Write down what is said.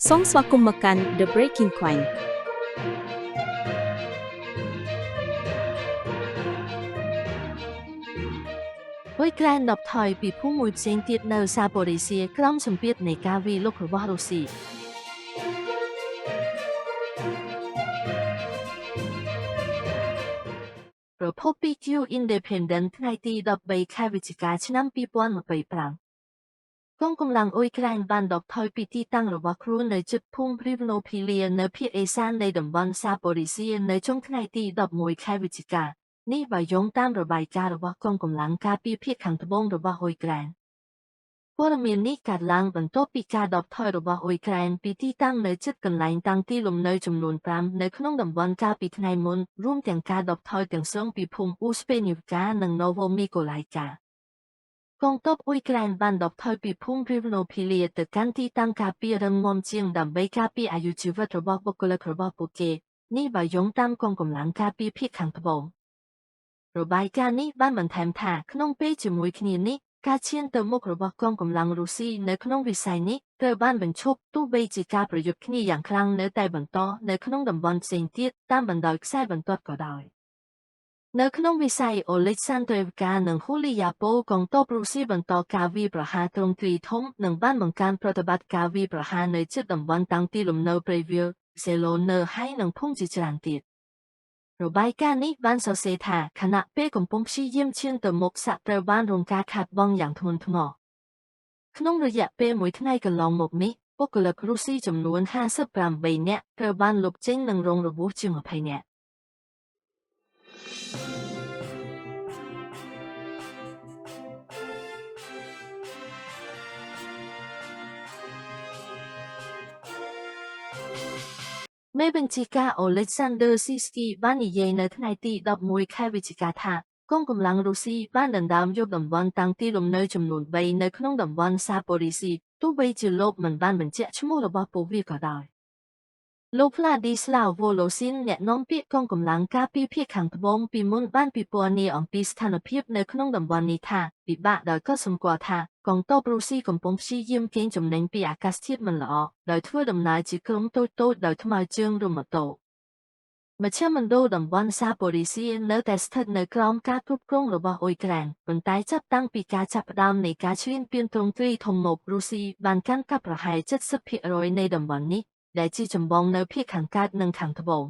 Song Swakumakan The Breaking Coin ហើយក្រែន10ថយពីភូមិមួយផ្សេងទៀតនៅសាប៉ូរីសៀក្រោមសម្ពាធនៃការវាយលុករបស់រុស្ស៊ីប្រភពពី Q Independent ថ្ងៃទី13ខែវិច្ឆិកាឆ្នាំ2025កងកម្លាំងអ៊ុយក្រែនបានដកថយពីទីតាំងរបស់ខ្លួននៅជិតភូមិ Privnopilia នៅភាគឦសាននៃតំបន់សាប៉ូរីសៀនៅចុងថ្ងៃទី11ខែវិច្ឆិកានេះបើយោងតាមរបាយការណ៍របស់កងកម្លាំងការពារភាគខាងត្បូងរបស់អ៊ុយក្រែនព័ត៌មាននេះកើតឡើងបន្ទាប់ពីការដកថយរបស់អ៊ុយក្រែនពីទីតាំងនៅជិតកន្លែងតាំងទីលំនៅចំនួន5នៅក្នុងតំបន់កាលពីថ្ងៃមុនរួមទាំងការដកថយទាំងស្រុងពីភូមិ Uspeniivka និង Novomykolaiv កងទ័ពអ៊ុយក្រែនបានដកថយពីភូមិ Privnopilia ទៅកាន់ទីតាំងការពាររឹងមាំជាងដើម្បីការពារអាយុជីវិតរបស់បុគ្គលិករបស់ពួកគេនេះបើយោងតាមកងកម្លាំងការពារភាគខាងត្បូងរបាយការណ៍នេះបានបន្ថែមថាក្នុងពេលជាមួយគ្នានេះការឈានទៅមុខរបស់កងកម្លាំងរុស្ស៊ីនៅក្នុងវិស័យនេះត្រូវបានបញ្ឈប់ទោះបីជាការប្រយុទ្ធគ្នាយ៉ាងខ្លាំងនៅតែបន្តនៅក្នុងតំបន់ផ្សេងទៀតតាមបណ្ដោយខ្សែបន្ទាត់ក៏ដោយនៅក្នុងវិស័យ Oleksandriivka និង Huliapo កងទ័ពរុស្ស៊ីបន្តការវាយប្រហារទ្រង់ទ្រាយធំនិងបានបង្កើនប្រតិបត្តិការវាយប្រហារនៅជិតតំបន់តាំងទីលំនៅ Preview, Zelona ហើយនិងភូមិជាច្រើនទៀតរបាយការណ៍នេះបានសរសេរថាខណៈពេលកំពុងព្យាយាមឈានទៅមុខសាក់ត្រូវបានរងការខាតបង់យ៉ាងធ្ងន់ធ្ងរក្នុងរយៈពេលមួយថ្ងៃកន្លងមកនេះបុគ្គលិករុស្ស៊ីចំនួន58នាក់ត្រូវបានលុបចេញនិងរងរបួសជាង20នាក់មេបញ្ជាការ Oleksandr Syrskyi បាននិយាយនៅថ្ងៃទី11ខែវិច្ឆិកាថាកងកម្លាំងរុស្ស៊ីបានដណ្ដើមយកតំបន់តាំងទីលំនៅចំនួន3នៅក្នុងតំបន់សាប៉ូរីស៊ីទោះបីជាលោកមិនបានបញ្ជាក់ឈ្មោះរបស់ពួកវាក៏ដោយលោក Vladislav Volosyn អ្នកនាំពាក្យកងកម្លាំងការពារភាគខាងត្បូងពីមុនបានពិពណ៌នាអំពីស្ថានភាពនៅក្នុងតំបន់នេះថាពិបាកដោយកត់សម្គាល់ថាកងទ័ពរុស្ស៊ីកំពុងព្យាយាមកេងចំណេញពីអាកាសធាតុមិនល្អដោយធ្វើដំណើរជាក្រុមតូចៗដោយថ្មើរជើងឬម៉ូតូមជ្ឈមណ្ឌលតំបន់សាប៉ូរីសៀនៅតែស្ថិតនៅក្រោមការគ្រប់គ្រងរបស់អ៊ុយក្រែនប៉ុន្តែចាប់តាំងពីការចាប់ផ្ដើមនៃការឈ្លានពានទ្រង់ទ្រាយធំមករុស្ស៊ីបានកាន់កាប់ប្រហែល70%នៃតំបន់នេះដែលជាចម្បងនៅភាគខាងកើតនិងខាងត្បូង